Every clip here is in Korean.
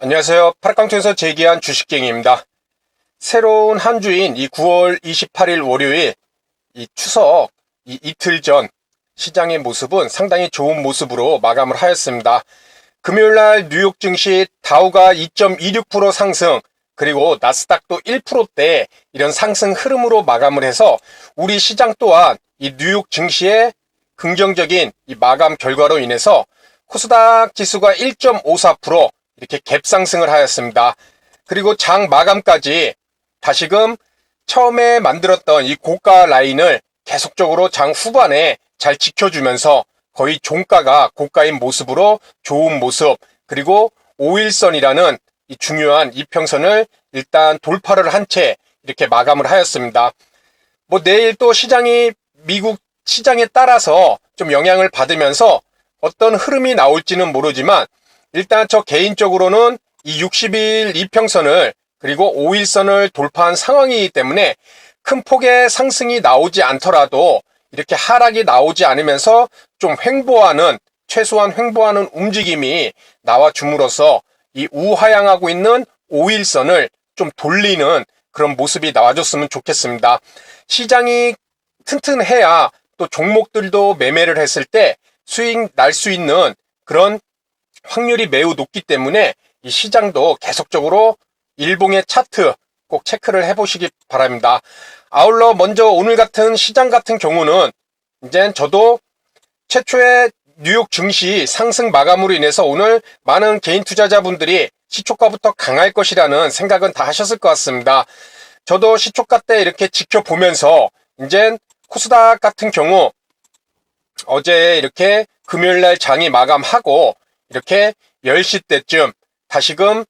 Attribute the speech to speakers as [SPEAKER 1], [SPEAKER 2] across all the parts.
[SPEAKER 1] 안녕하세요. 파락강투에서 재기한 주식갱이입니다. 새로운 한 주인 이 9월 28일 월요일 이 추석 이틀 전 시장의 모습은 상당히 좋은 모습으로 마감을 하였습니다. 금요일날 뉴욕 증시 다우가 2.26% 상승, 그리고 나스닥도 1%대 이런 상승 흐름으로 마감을 해서 우리 시장 또한 이 뉴욕 증시의 긍정적인 이 마감 결과로 인해서 코스닥 지수가 1.54% 이렇게 갭상승을 하였습니다. 그리고 장 마감까지 다시금 처음에 만들었던 이 고가 라인을 계속적으로 장 후반에 잘 지켜주면서 거의 종가가 고가인 모습으로 좋은 모습, 그리고 5일선이라는 이 중요한 이평선을 일단 돌파를 한 채 이렇게 마감을 하였습니다. 내일 또 시장이 미국 시장에 따라서 좀 영향을 받으면서 어떤 흐름이 나올지는 모르지만 일단 저 개인적으로는 이 60일 이평선을 그리고 5일선을 돌파한 상황이기 때문에 큰 폭의 상승이 나오지 않더라도 이렇게 하락이 나오지 않으면서 좀 횡보하는, 최소한 횡보하는 움직임이 나와줌으로써 이 우하향하고 있는 5일선을 좀 돌리는 그런 모습이 나와줬으면 좋겠습니다. 시장이 튼튼해야 또 종목들도 매매를 했을 때 수익 날 수 있는 그런 확률이 매우 높기 때문에 이 시장도 계속적으로 일봉의 차트 꼭 체크를 해보시기 바랍니다. 아울러 먼저 오늘 같은 시장 같은 경우는 이제 저도 최초의 뉴욕 증시 상승 마감으로 인해서 오늘 많은 개인 투자자분들이 시초가부터 강할 것이라는 생각은 다 하셨을 것 같습니다. 저도 시초가 때 이렇게 지켜보면서 이제 코스닥 같은 경우 어제 이렇게 금요일날 장이 마감하고 이렇게 10시 때쯤 다시금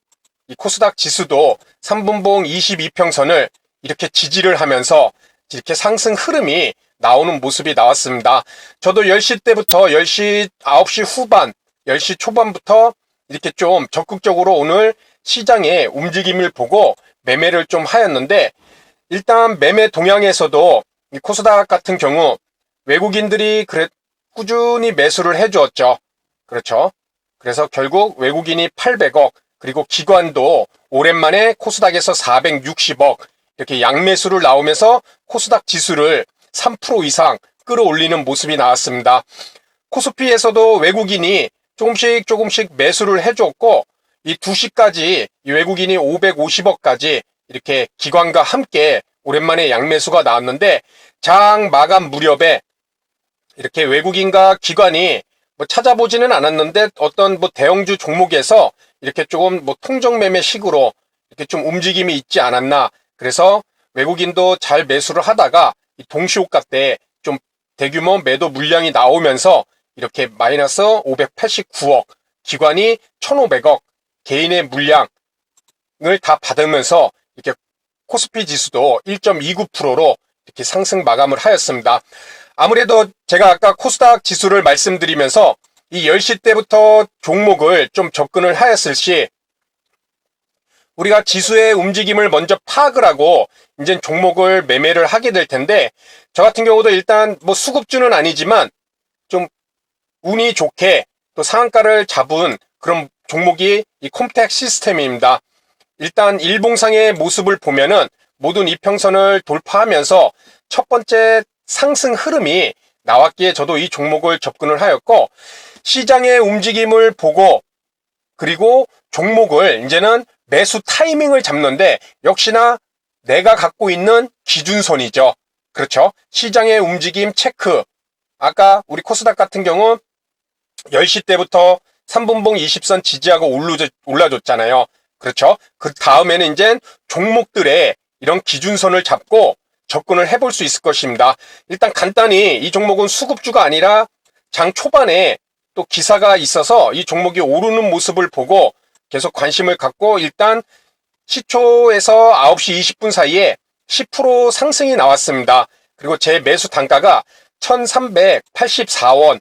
[SPEAKER 1] 이 코스닥 지수도 3분봉 22평선을 이렇게 지지를 하면서 이렇게 상승 흐름이 나오는 모습이 나왔습니다. 저도 10시 때부터 10시, 9시 후반, 10시 초반부터 이렇게 좀 적극적으로 오늘 시장의 움직임을 보고 매매를 좀 하였는데, 일단 매매 동향에서도 이 코스닥 같은 경우 외국인들이 꾸준히 매수를 해주었죠. 그렇죠. 그래서 결국 외국인이 800억, 그리고 기관도 오랜만에 코스닥에서 460억 이렇게 양매수를 나오면서 코스닥 지수를 3% 이상 끌어올리는 모습이 나왔습니다. 코스피에서도 외국인이 조금씩 매수를 해줬고, 이 2시까지 이 외국인이 550억까지 이렇게 기관과 함께 오랜만에 양매수가 나왔는데, 장 마감 무렵에 이렇게 외국인과 기관이 찾아보지는 않았는데 어떤 대형주 종목에서 이렇게 조금 통정 매매식으로 이렇게 좀 움직임이 있지 않았나. 그래서 외국인도 잘 매수를 하다가 이 동시호가 때 좀 대규모 매도 물량이 나오면서 이렇게 마이너스 589억, 기관이 1,500억 개인의 물량을 다 받으면서 이렇게 코스피 지수도 1.29%로 이렇게 상승 마감을 하였습니다. 아무래도 제가 아까 코스닥 지수를 말씀드리면서 이 10시 때부터 종목을 좀 접근을 하였을 시 우리가 지수의 움직임을 먼저 파악을 하고 이제 종목을 매매를 하게 될 텐데, 저 같은 경우도 일단 수급주는 아니지만 좀 운이 좋게 또 상한가를 잡은 그런 종목이 이 콤텍 시스템입니다. 일단 일봉상의 모습을 보면은 모든 이평선을 돌파하면서 첫 번째 상승 흐름이 나왔기에 저도 이 종목을 접근을 하였고, 시장의 움직임을 보고 그리고 종목을 이제는 매수 타이밍을 잡는데 역시나 내가 갖고 있는 기준선이죠. 그렇죠. 시장의 움직임 체크. 아까 우리 코스닥 같은 경우 10시 때부터 3분봉 20선 지지하고 올라줬잖아요. 그렇죠. 그 다음에는 이제 종목들의 이런 기준선을 잡고 접근을 해볼 수 있을 것입니다. 일단 간단히 이 종목은 수급주가 아니라 장 초반에 또 기사가 있어서 이 종목이 오르는 모습을 보고 계속 관심을 갖고 일단 시초에서 9시 20분 사이에 10% 상승이 나왔습니다. 그리고 제 매수 단가가 1384원,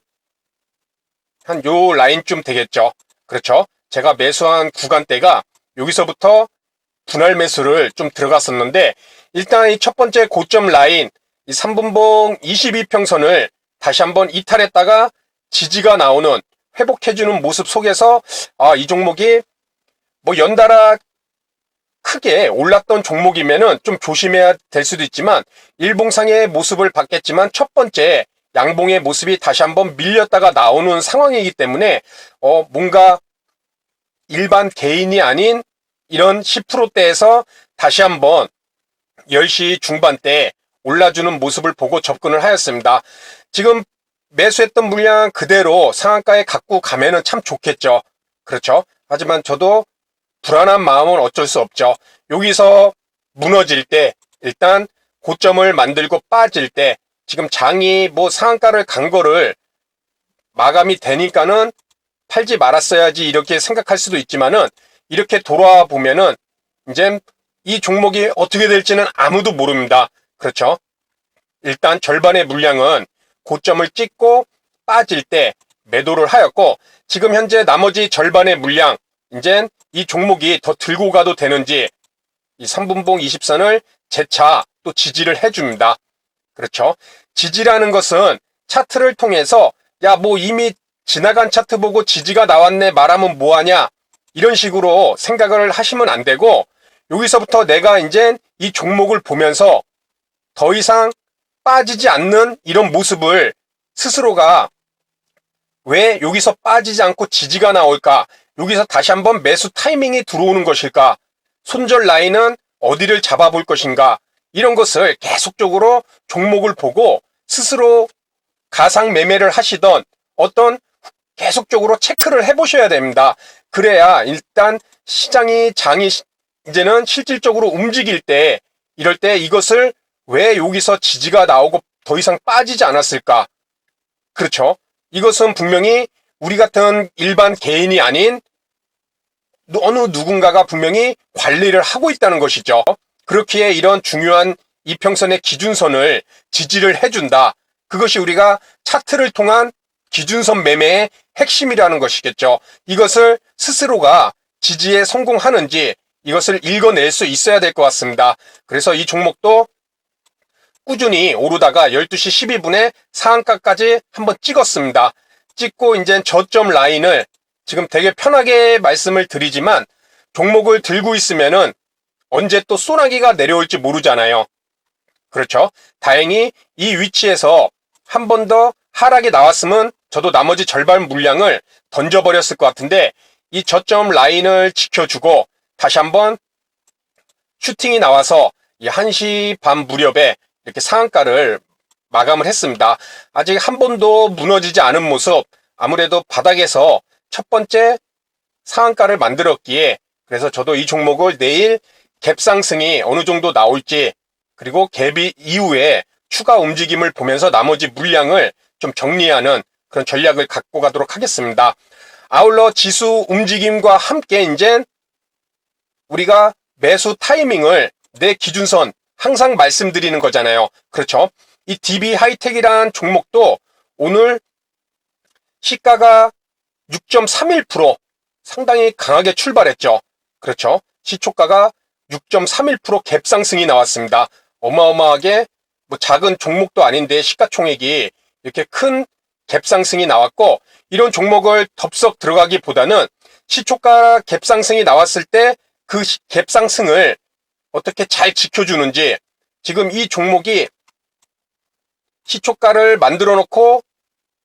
[SPEAKER 1] 한 요 라인쯤 되겠죠. 그렇죠. 제가 매수한 구간대가 여기서부터 분할 매수를 좀 들어갔었는데, 일단 이 첫 번째 고점 라인 이 3분봉 22평선을 다시 한번 이탈했다가 지지가 나오는, 회복해주는 모습 속에서 이 종목이 뭐 연달아 크게 올랐던 종목이면은 좀 조심해야 될 수도 있지만 일봉상의 모습을 봤겠지만 첫 번째 양봉의 모습이 다시 한번 밀렸다가 나오는 상황이기 때문에 뭔가 일반 개인이 아닌 이런 10%대에서 다시 한번 10시 중반대 올라주는 모습을 보고 접근을 하였습니다. 지금 매수했던 물량 그대로 상한가에 갖고 가면은 참 좋겠죠. 그렇죠? 하지만 저도 불안한 마음은 어쩔 수 없죠. 여기서 무너질 때 일단 고점을 만들고 빠질 때 지금 장이 뭐 상한가를 간 거를 마감이 되니까는 팔지 말았어야지 이렇게 생각할 수도 있지만은 이렇게 돌아와 보면은 이제 이 종목이 어떻게 될지는 아무도 모릅니다. 그렇죠? 일단 절반의 물량은 고점을 찍고 빠질 때 매도를 하였고 지금 현재 나머지 절반의 물량 이제 이 종목이 더 들고 가도 되는지 이 3분봉 20선을 재차 또 지지를 해줍니다. 그렇죠? 지지라는 것은 차트를 통해서 야 뭐 이미 지나간 차트 보고 지지가 나왔네 말하면 뭐하냐 이런 식으로 생각을 하시면 안 되고 여기서부터 내가 이제 이 종목을 보면서 더 이상 빠지지 않는 이런 모습을 스스로가 왜 여기서 빠지지 않고 지지가 나올까? 여기서 다시 한번 매수 타이밍이 들어오는 것일까? 손절 라인은 어디를 잡아볼 것인가? 이런 것을 계속적으로 종목을 보고 스스로 가상 매매를 하시던 어떤 계속적으로 체크를 해보셔야 됩니다. 그래야 일단 장이 이제는 실질적으로 움직일 때 이럴 때 이것을 왜 여기서 지지가 나오고 더 이상 빠지지 않았을까? 그렇죠? 이것은 분명히 우리 같은 일반 개인이 아닌 어느 누군가가 분명히 관리를 하고 있다는 것이죠. 그렇기에 이런 중요한 이평선의 기준선을 지지를 해준다. 그것이 우리가 차트를 통한 기준선 매매의 핵심이라는 것이겠죠. 이것을 스스로가 지지에 성공하는지 이것을 읽어낼 수 있어야 될 것 같습니다. 그래서 이 종목도 꾸준히 오르다가 12시 12분에 상한가까지 한번 찍었습니다. 찍고 이제 저점 라인을 지금 되게 편하게 말씀을 드리지만 종목을 들고 있으면은 언제 또 소나기가 내려올지 모르잖아요. 그렇죠? 다행히 이 위치에서 한 번 더 하락이 나왔으면 저도 나머지 절반 물량을 던져버렸을 것 같은데 이 저점 라인을 지켜주고 다시 한번 슈팅이 나와서 이 1시 반 무렵에 이렇게 상한가를 마감을 했습니다. 아직 한 번도 무너지지 않은 모습, 아무래도 바닥에서 첫 번째 상한가를 만들었기에 그래서 저도 이 종목을 내일 갭 상승이 어느 정도 나올지 그리고 갭이 이후에 추가 움직임을 보면서 나머지 물량을 좀 정리하는 그런 전략을 갖고 가도록 하겠습니다. 아울러 지수 움직임과 함께 이제 우리가 매수 타이밍을 내 기준선 항상 말씀드리는 거잖아요. 그렇죠? 이 DB 하이텍이라는 종목도 오늘 시가가 6.31% 상당히 강하게 출발했죠. 그렇죠? 시초가가 6.31% 갭 상승이 나왔습니다. 어마어마하게 뭐 작은 종목도 아닌데 시가총액이 이렇게 큰 갭 상승이 나왔고 이런 종목을 덥석 들어가기보다는 시초가 갭 상승이 나왔을 때 그 갭 상승을 어떻게 잘 지켜주는지 지금 이 종목이 시초가를 만들어 놓고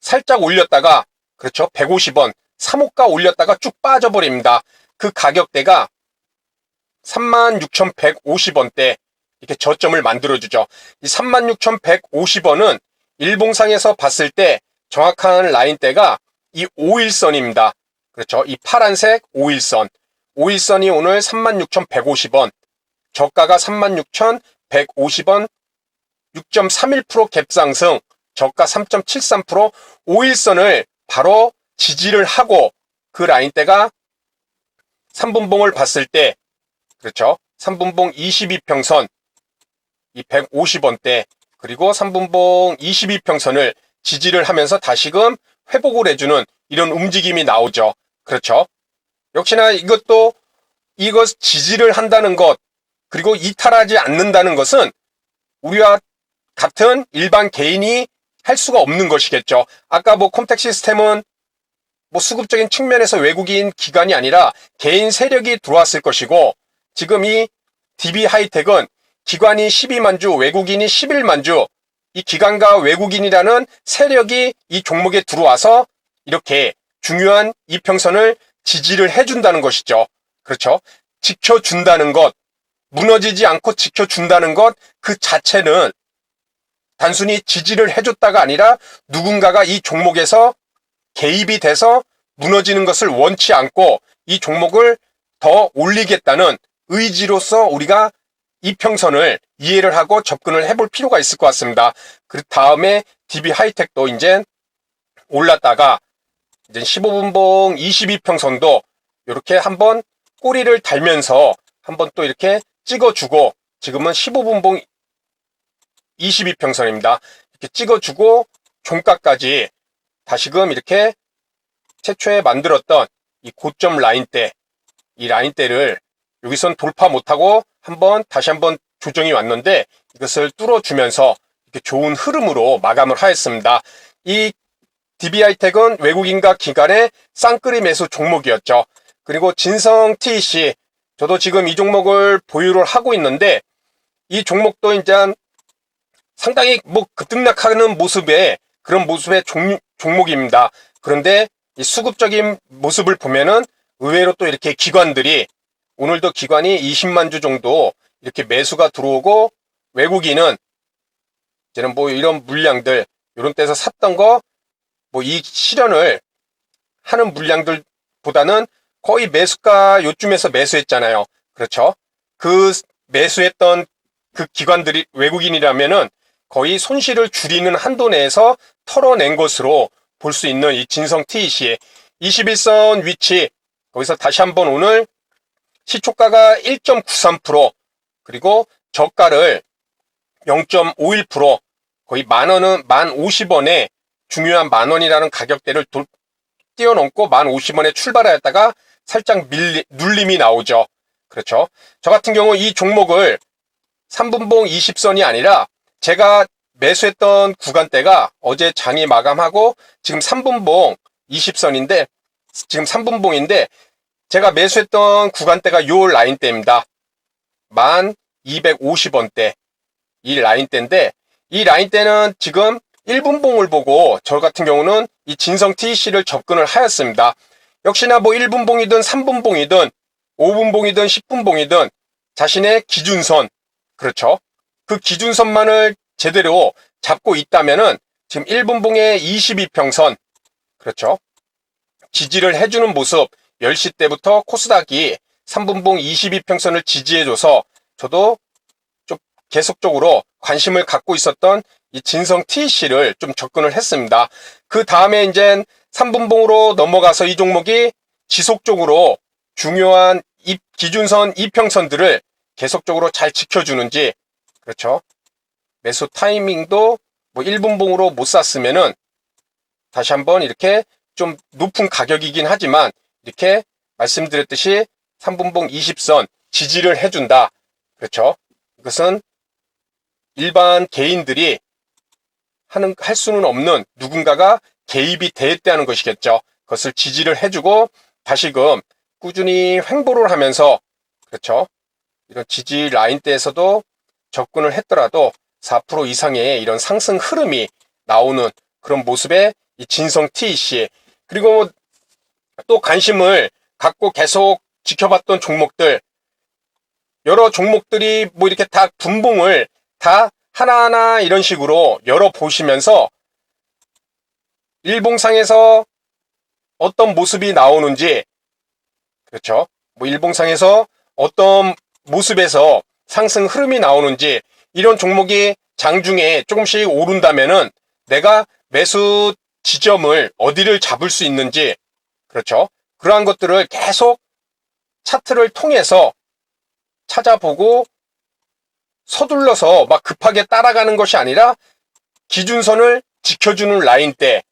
[SPEAKER 1] 살짝 올렸다가 그렇죠 150원 3호가 올렸다가 쭉 빠져버립니다. 그 가격대가 36,150원대 이렇게 저점을 만들어주죠. 이 36,150원은 일봉상에서 봤을 때 정확한 라인대가 이 5일선입니다. 그렇죠. 이 파란색 5일선. 5일선이 오늘 36,150원. 저가가 36,150원. 6.31% 갭상승. 저가 3.73%. 5일선을 바로 지지를 하고 그 라인대가 3분봉을 봤을 때 그렇죠. 3분봉 22평선. 이 150원대. 그리고 3분봉 22평선을 지지를 하면서 다시금 회복을 해주는 이런 움직임이 나오죠. 그렇죠? 역시나 이것 지지를 한다는 것, 그리고 이탈하지 않는다는 것은 우리와 같은 일반 개인이 할 수가 없는 것이겠죠. 아까 뭐 콤텍 시스템은 뭐 수급적인 측면에서 외국인 기관이 아니라 개인 세력이 들어왔을 것이고, 지금 이 DB하이텍은 기관이 12만 주, 외국인이 11만 주, 이 기관과 외국인이라는 세력이 이 종목에 들어와서 이렇게 중요한 이평선을 지지를 해준다는 것이죠. 그렇죠? 지켜준다는 것, 무너지지 않고 지켜준다는 것 그 자체는 단순히 지지를 해줬다가 아니라 누군가가 이 종목에서 개입이 돼서 무너지는 것을 원치 않고 이 종목을 더 올리겠다는 의지로서 우리가 이평선을 이해를 하고 접근을 해볼 필요가 있을 것 같습니다. 그 다음에 DB하이텍도 이제 올랐다가 이제 15분봉 22평선도 이렇게 한번 꼬리를 달면서 한번 또 이렇게 찍어주고, 지금은 15분봉 22평선입니다. 이렇게 찍어주고 종가까지 다시금 이렇게 최초에 만들었던 이 고점 라인대, 이 라인대를 여기선 돌파 못하고 다시 한번 조정이 왔는데 이것을 뚫어주면서 이렇게 좋은 흐름으로 마감을 하였습니다. 이 DB하이텍은 외국인과 기관의 쌍끌이 매수 종목이었죠. 그리고 진성 TEC, 저도 지금 이 종목을 보유를 하고 있는데 이 종목도 이제 상당히 뭐 급등락하는 모습의 그런 모습의 종목입니다. 그런데 이 수급적인 모습을 보면은 의외로 또 이렇게 기관들이, 오늘도 기관이 20만 주 정도 이렇게 매수가 들어오고, 외국인은 이제는 뭐 이런 물량들, 이런 데서 샀던 거 뭐 이 실현을 하는 물량들보다는 거의 매수가 요쯤에서 매수했잖아요. 그렇죠? 그 매수했던 그 기관들이 외국인이라면은 거의 손실을 줄이는 한도 내에서 털어낸 것으로 볼 수 있는 이 진성 TEC의 21선 위치, 거기서 다시 한번 오늘 시초가가 1.93%, 그리고 저가를 0.51%, 거의 만원은 1050원에 중요한 만원이라는 가격대를 뛰어넘고 1050원에 출발하였다가 살짝 눌림이 나오죠. 그렇죠? 저 같은 경우 이 종목을 3분봉 20선이 아니라 제가 매수했던 구간대가 어제 장이 마감하고 지금 3분봉 20선인데, 지금 3분봉인데 제가 매수했던 구간대가 요 라인대입니다. 1250원대 이 라인대인데, 이 라인대는 지금 1분봉을 보고 저 같은 경우는 이 진성 TEC를 접근을 하였습니다. 역시나 뭐 1분봉이든 3분봉이든 5분봉이든 10분봉이든 자신의 기준선, 그렇죠? 그 기준선만을 제대로 잡고 있다면은 지금 1분봉의 22평선, 그렇죠? 지지를 해주는 모습, 10시 때부터 코스닥이 3분봉 22평선을 지지해줘서 저도 좀 계속적으로 관심을 갖고 있었던 이 진성 TEC를 좀 접근을 했습니다. 그 다음에 이제 3분봉으로 넘어가서 이 종목이 지속적으로 중요한 기준선 이평선들을 계속적으로 잘 지켜주는지, 그렇죠? 매수 타이밍도 뭐 1분봉으로 못 샀으면은 다시 한번 이렇게 좀 높은 가격이긴 하지만 이렇게 말씀드렸듯이 3분봉 20선 지지를 해준다. 그렇죠? 이것은 일반 개인들이 할 수는 없는 누군가가 개입이 되었다는 것이겠죠. 그것을 지지를 해주고 다시금 꾸준히 횡보를 하면서, 그렇죠? 이런 지지 라인대에서도 접근을 했더라도 4% 이상의 이런 상승 흐름이 나오는 그런 모습의 이 진성 TEC, 그리고 또 관심을 갖고 계속 지켜봤던 종목들, 여러 종목들이 뭐 이렇게 다 분봉을 다 하나하나 이런 식으로 열어보시면서 일봉상에서 어떤 모습이 나오는지, 그렇죠? 뭐 일봉상에서 어떤 모습에서 상승 흐름이 나오는지, 이런 종목이 장중에 조금씩 오른다면은 내가 매수 지점을 어디를 잡을 수 있는지, 그렇죠? 그러한 것들을 계속 차트를 통해서 찾아보고 서둘러서 막 급하게 따라가는 것이 아니라 기준선을 지켜주는 라인대,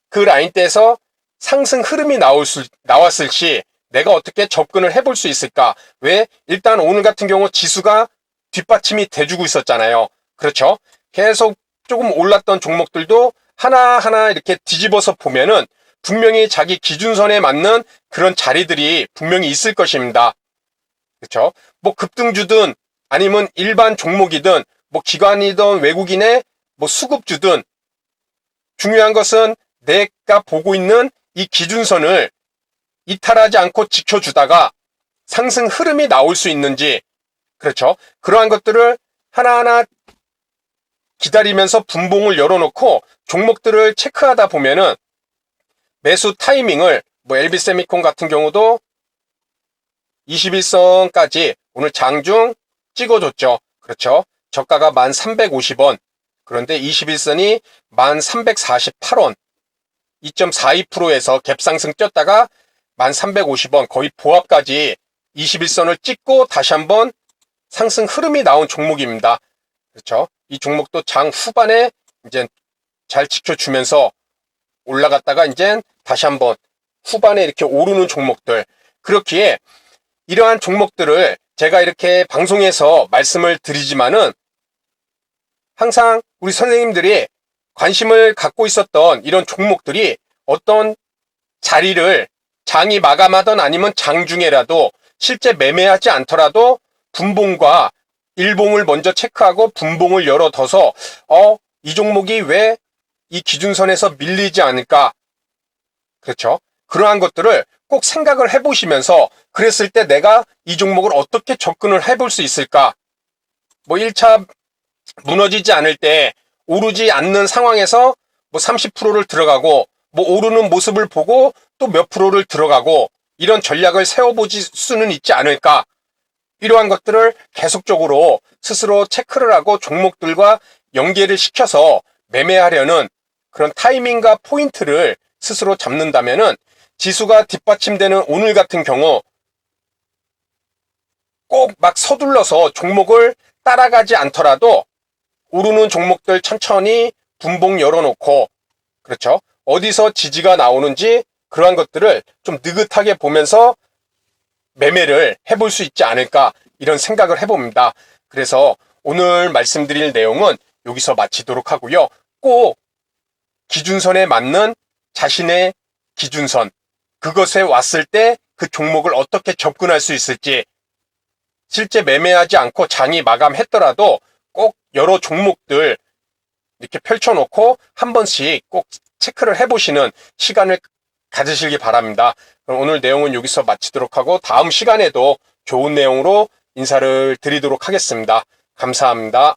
[SPEAKER 1] 그 라인대에서 상승 흐름이 나왔을 시 내가 어떻게 접근을 해볼 수 있을까? 왜? 일단 오늘 같은 경우 지수가 뒷받침이 돼주고 있었잖아요. 그렇죠? 계속 조금 올랐던 종목들도 하나하나 이렇게 뒤집어서 보면은 분명히 자기 기준선에 맞는 그런 자리들이 분명히 있을 것입니다. 그렇죠? 뭐 급등주든 아니면 일반 종목이든 뭐 기관이든 외국인의 뭐 수급주든 중요한 것은 내가 보고 있는 이 기준선을 이탈하지 않고 지켜주다가 상승 흐름이 나올 수 있는지, 그렇죠? 그러한 것들을 하나하나 기다리면서 분봉을 열어놓고 종목들을 체크하다 보면은 매수 타이밍을 뭐 LB세미콘 같은 경우도 21선까지 오늘 장중 찍어줬죠. 그렇죠? 저가가 1350원. 그런데 21선이 1348원. 2.42%에서 갭상승 뛰었다가 1350원 거의 보합까지 21선을 찍고 다시 한번 상승 흐름이 나온 종목입니다. 그렇죠? 이 종목도 장 후반에 이제 잘 지켜주면서 올라갔다가 이제 다시 한번 후반에 이렇게 오르는 종목들. 그렇기에 이러한 종목들을 제가 이렇게 방송에서 말씀을 드리지만은 항상 우리 선생님들이 관심을 갖고 있었던 이런 종목들이 어떤 자리를 장이 마감하던 아니면 장중에라도 실제 매매하지 않더라도 분봉과 일봉을 먼저 체크하고 분봉을 열어둬서 이 종목이 왜 이 기준선에서 밀리지 않을까? 그렇죠? 그러한 것들을 꼭 생각을 해보시면서 그랬을 때 내가 이 종목을 어떻게 접근을 해볼 수 있을까? 뭐 1차 무너지지 않을 때 오르지 않는 상황에서 뭐 30%를 들어가고 뭐 오르는 모습을 보고 또 몇 프로를 들어가고 이런 전략을 세워보실 수는 있지 않을까? 이러한 것들을 계속적으로 스스로 체크를 하고 종목들과 연계를 시켜서 매매하려는 그런 타이밍과 포인트를 스스로 잡는다면은 지수가 뒷받침되는 오늘 같은 경우 꼭 막 서둘러서 종목을 따라가지 않더라도 오르는 종목들 천천히 분봉 열어놓고, 그렇죠? 어디서 지지가 나오는지 그러한 것들을 좀 느긋하게 보면서 매매를 해볼 수 있지 않을까 이런 생각을 해봅니다. 그래서 오늘 말씀드릴 내용은 여기서 마치도록 하고요. 꼭 기준선에 맞는 자신의 기준선, 그것에 왔을 때 그 종목을 어떻게 접근할 수 있을지, 실제 매매하지 않고 장이 마감했더라도 꼭 여러 종목들 이렇게 펼쳐놓고 한 번씩 꼭 체크를 해보시는 시간을 가지시기 바랍니다. 그럼 오늘 내용은 여기서 마치도록 하고 다음 시간에도 좋은 내용으로 인사를 드리도록 하겠습니다. 감사합니다.